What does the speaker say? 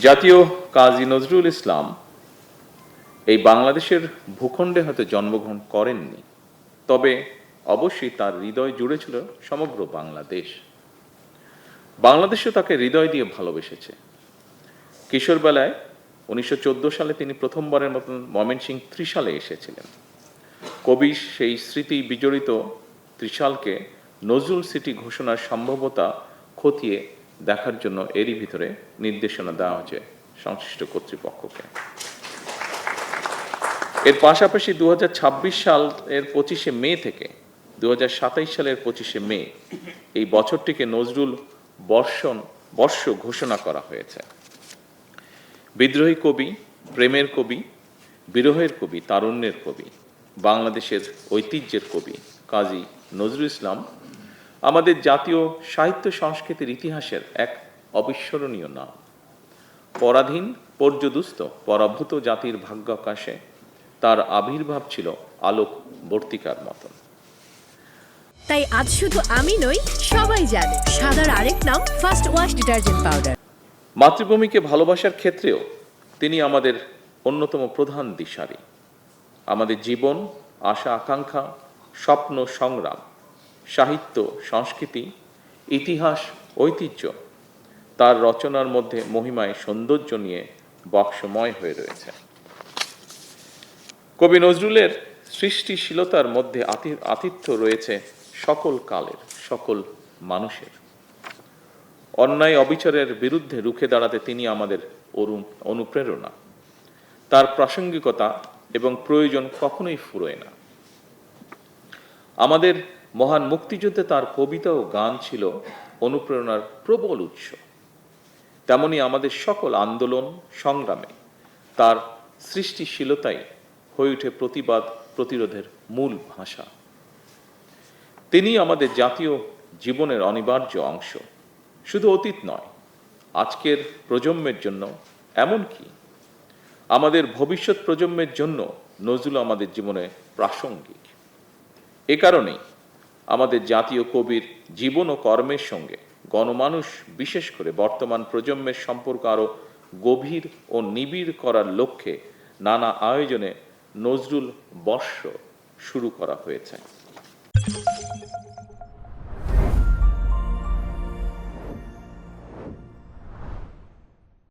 জাতীয় কাজী নজরুল ইসলাম এই বাংলাদেশের ভূখণ্ডে হয়তো জন্মগ্রহণ করেননি, তবে অবশ্যই তার হৃদয় জুড়ে ছিল সমগ্র বাংলাদেশ। বাংলাদেশও তাকে হৃদয় দিয়ে ভালোবেসেছে। কিশোরবেলায় 1914 সালে তিনি প্রথমবারের মতন ময়মনসিংহ ত্রিশালে এসেছিলেন। কবি সেই স্মৃতি বিজড়িত ত্রিশালকে নজরুল সিটি ঘোষণার সম্ভাব্যতা খতিয়ে দেখার জন্য এরই ভিতরে নির্দেশনা দেওয়া হয়েছে সংশ্লিষ্ট কর্তৃপক্ষকে। এর পাশাপাশি 2026 সালের 25শে মে থেকে 2027 সালের 25শে মে এই বছরটিকে নজরুল বর্ষ ঘোষণা করা হয়েছে। বিদ্রোহী কবি, প্রেমের কবি, বিরহের কবি, তারুণ্যের কবি, বাংলাদেশের ঐতিহ্যের কবি কাজী নজরুল ইসলাম আমাদের জাতীয় সাহিত্য সংস্কৃতির ইতিহাসের এক অবিস্মরণীয় নাম। পরাধীন, পর্যদুস্ত, পরাভূত জাতির ভাগ্যাকাশে তার আবির্ভাব ছিল আলোক বর্তিকার মতন। তাই আজ শুধু আমি নই, সবাই জানে সাদার আরেক নাম ফার্স্ট ওয়াশ ডিটারজেন্ট পাউডার। মাতৃভূমিকে ভালোবাসার ক্ষেত্রেও তিনি আমাদের অন্যতম প্রধান দিশারি। আমাদের জীবন, আশা আকাঙ্ক্ষা, স্বপ্ন সংগ্রাম, সাহিত্য সংস্কৃতি, ইতিহাস ঐতিহ্য তার রচনার মধ্যে মহিমায় সৌন্দর্য নিয়ে বক্সময় হয়ে রয়েছে। কবি নজরুলের সৃষ্টিশীলতার মধ্যে আতিথ্য রয়েছে সকল কালের, সকল মানুষের। অন্যায় অবিচারের বিরুদ্ধে রুখে দাঁড়াতে তিনি আমাদের অনুপ্রেরণা। তার প্রাসঙ্গিকতা এবং প্রয়োজন কখনোই ফুরোয় না। আমাদের মহান মুক্তিযুদ্ধে তার কবিতা ও গান ছিল অনুপ্রেরণার প্রবল উৎস। তেমনি আমাদের সকল আন্দোলন সংগ্রামে তার সৃষ্টিশীলতাই হয়ে ওঠে প্রতিবাদ প্রতিরোধের মূল ভাষা। তিনি আমাদের জাতীয় জীবনের অনিবার্য অংশ। শুধু অতীত নয়, আজকের প্রজন্মের জন্য, এমনকি আমাদের ভবিষ্যৎ প্রজন্মের জন্য নজরুল আমাদের জীবনে প্রাসঙ্গিক। এ কারণেই আমাদের জাতীয় কবির জীবন ও কর্মের সঙ্গে গণমানুষ, বিশেষ করে বর্তমান প্রজন্মের সম্পর্ক আরও গভীর ও নিবিড় করার লক্ষ্যে নানা আয়োজনে নজরুল বর্ষ শুরু করা হয়েছে।